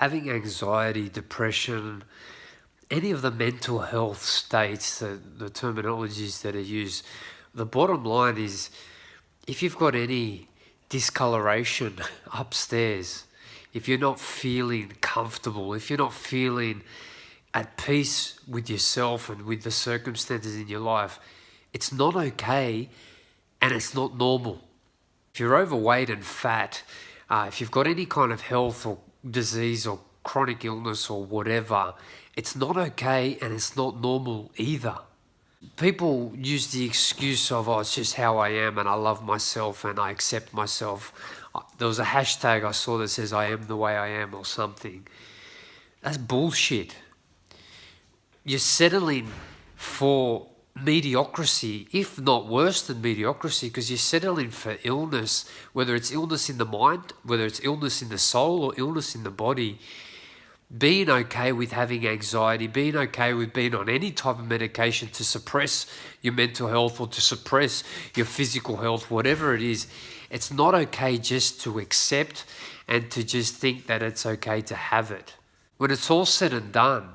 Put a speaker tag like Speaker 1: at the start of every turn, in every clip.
Speaker 1: having anxiety, depression, any of the mental health states, the terminologies that are used, the bottom line is if you've got any discoloration upstairs, if you're not feeling comfortable, if you're not feeling at peace with yourself and with the circumstances in your life, it's not okay and it's not normal. If you're overweight and fat, if you've got any kind of health or disease or chronic illness or whatever, it's not okay and it's not normal either. People use the excuse of, oh, it's just how I am and I love myself and I accept myself. There was a hashtag I saw that says, I am the way I am or something. That's bullshit. You're settling for mediocrity, if not worse than mediocrity, because you're settling for illness, whether it's illness in the mind, whether it's illness in the soul or illness in the body. Being okay with having anxiety, being okay with being on any type of medication to suppress your mental health or to suppress your physical health, whatever it is, it's not okay just to accept and to just think that it's okay to have it. When it's all said and done,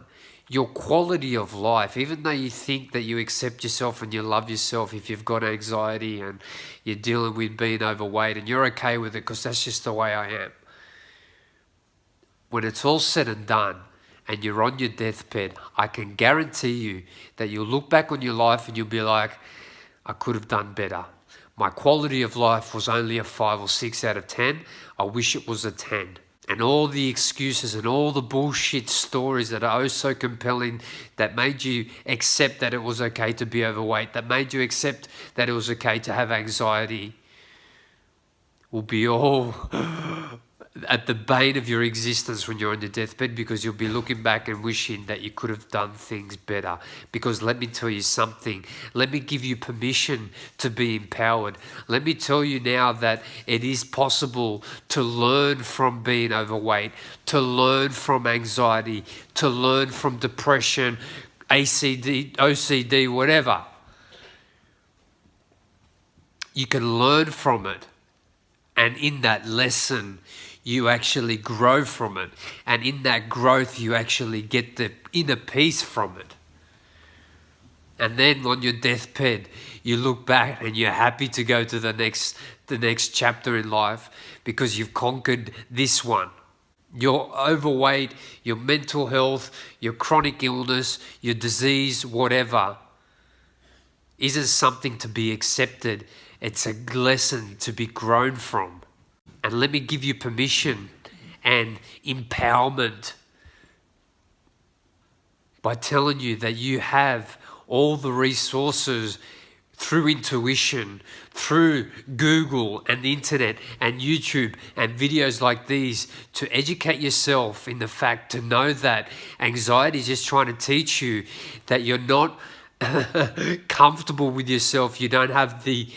Speaker 1: your quality of life, even though you think that you accept yourself and you love yourself, if you've got anxiety and you're dealing with being overweight and you're okay with it because that's just the way I am. When it's all said and done and you're on your deathbed, I can guarantee you that you'll look back on your life and you'll be like, I could have done better. My quality of life was only a 5 or 6 out of 10. I wish it was a 10. And all the excuses and all the bullshit stories that are oh so compelling that made you accept that it was okay to be overweight, that made you accept that it was okay to have anxiety, will be all at the bane of your existence when you're on your deathbed, because you'll be looking back and wishing that you could have done things better. Because let me tell you something, let me give you permission to be empowered. Let me tell you now that it is possible to learn from being overweight, to learn from anxiety, to learn from depression, OCD, whatever. You can learn from it. And in that lesson, you actually grow from it. And in that growth, you actually get the inner peace from it. And then on your deathbed, you look back and you're happy to go to the next chapter in life because you've conquered this one. Your overweight, your mental health, your chronic illness, your disease, whatever, isn't something to be accepted. It's a lesson to be grown from. And let me give you permission and empowerment by telling you that you have all the resources through intuition, through Google and the internet and YouTube and videos like these to educate yourself in the fact to know that anxiety is just trying to teach you that you're not comfortable with yourself. You don't have the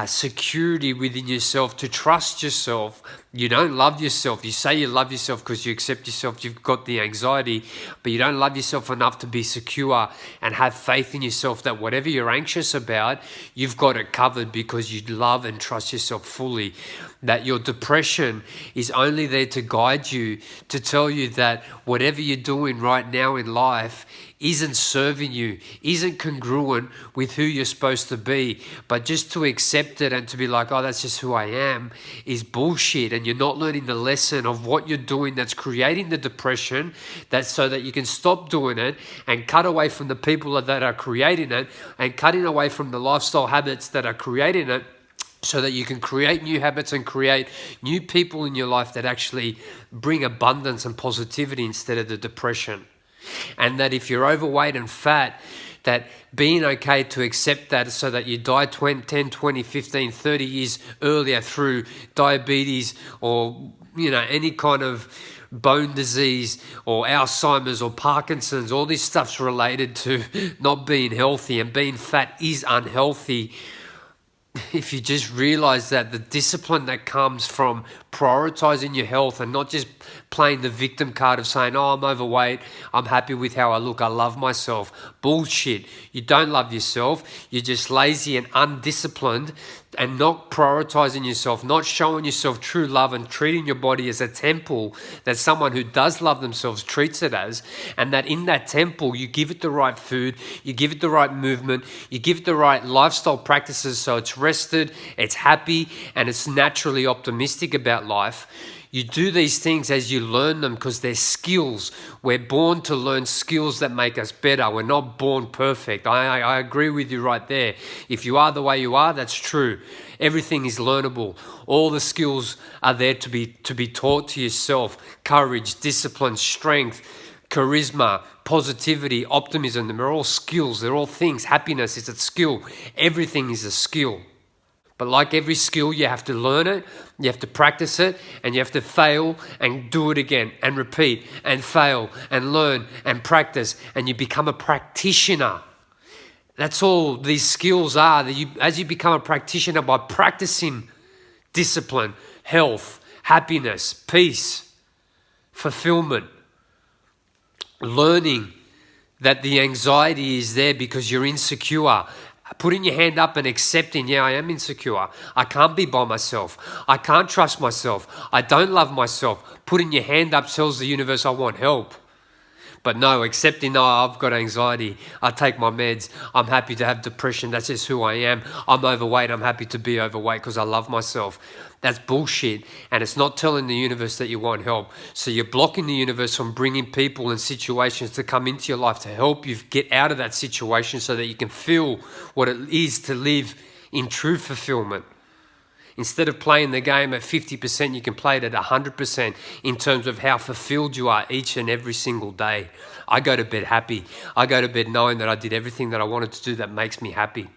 Speaker 1: security within yourself to trust yourself. You don't love yourself. You say you love yourself because you accept yourself. You've got the anxiety, but you don't love yourself enough to be secure and have faith in yourself that whatever you're anxious about, you've got it covered because you love and trust yourself fully. That your depression is only there to guide you, to tell you that whatever you're doing right now in life isn't serving you, isn't congruent with who you're supposed to be. But just to accept it and to be like, oh, that's just who I am, is bullshit. And you're not learning the lesson of what you're doing that's creating the depression, that's so that you can stop doing it and cut away from the people that are creating it and cutting away from the lifestyle habits that are creating it, so that you can create new habits and create new people in your life that actually bring abundance and positivity instead of the depression. And that if you're overweight and fat, that being okay to accept that so that you die 10, 20, 15, 30 years earlier through diabetes or, any kind of bone disease or Alzheimer's or Parkinson's, all this stuff's related to not being healthy, and being fat is unhealthy. If you just realize that the discipline that comes from prioritizing your health and not just playing the victim card of saying, oh, I'm overweight, I'm happy with how I look, I love myself. Bullshit. You don't love yourself. You're just lazy and undisciplined and not prioritizing yourself, not showing yourself true love and treating your body as a temple that someone who does love themselves treats it as, and that in that temple you give it the right food, you give it the right movement, you give it the right lifestyle practices so it's rested, it's happy, and it's naturally optimistic about life. You do these things as you learn them because they're skills. We're born to learn skills that make us better. We're not born perfect. I agree with you right there. If you are the way you are, that's true. Everything is learnable. All the skills are there to be taught to yourself. Courage, discipline, strength, charisma, positivity, optimism. They're all skills. They're all things. Happiness is a skill. Everything is a skill. But like every skill, you have to learn it, you have to practice it, and you have to fail and do it again and repeat and fail and learn and practice, and you become a practitioner. That's all these skills are. As you become a practitioner by practicing discipline, health, happiness, peace, fulfillment, learning that the anxiety is there because you're insecure. Putting your hand up and accepting, yeah, I am insecure. I can't be by myself. I can't trust myself. I don't love myself. Putting your hand up tells the universe I want help. But no, accepting, no, I've got anxiety. I take my meds. I'm happy to have depression. That's just who I am. I'm overweight. I'm happy to be overweight because I love myself. That's bullshit. And it's not telling the universe that you want help. So you're blocking the universe from bringing people and situations to come into your life to help you get out of that situation so that you can feel what it is to live in true fulfillment. Instead of playing the game at 50%, you can play it at 100% in terms of how fulfilled you are each and every single day. I go to bed happy. I go to bed knowing that I did everything that I wanted to do that makes me happy.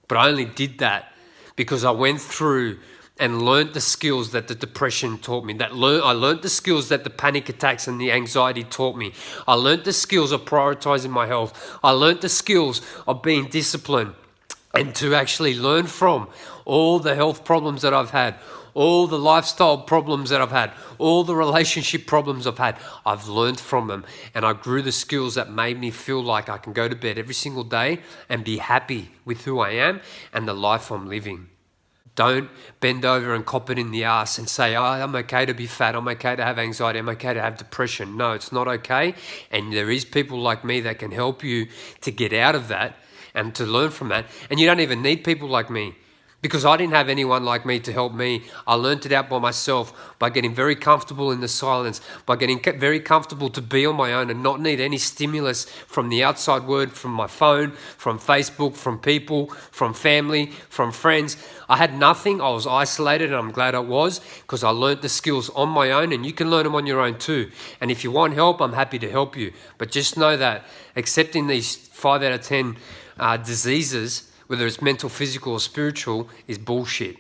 Speaker 1: But I only did that because I went through and learned the skills that the depression taught me. I learned the skills that the panic attacks and the anxiety taught me. I learned the skills of prioritizing my health. I learned the skills of being disciplined and to actually learn from all the health problems that I've had, all the lifestyle problems that I've had, all the relationship problems I've had. I've learned from them and I grew the skills that made me feel like I can go to bed every single day and be happy with who I am and the life I'm living. Don't bend over and cop it in the ass and say, oh, I'm okay to be fat, I'm okay to have anxiety, I'm okay to have depression. No, it's not okay. And there is people like me that can help you to get out of that and to learn from that. And you don't even need people like me because I didn't have anyone like me to help me. I learned it out by myself by getting very comfortable in the silence, by getting very comfortable to be on my own and not need any stimulus from the outside world, from my phone, from Facebook, from people, from family, from friends. I had nothing. I was isolated and I'm glad I was because I learned the skills on my own and you can learn them on your own too. And if you want help, I'm happy to help you. But just know that accepting these 5 out of 10 diseases, whether it's mental, physical, or spiritual, is bullshit.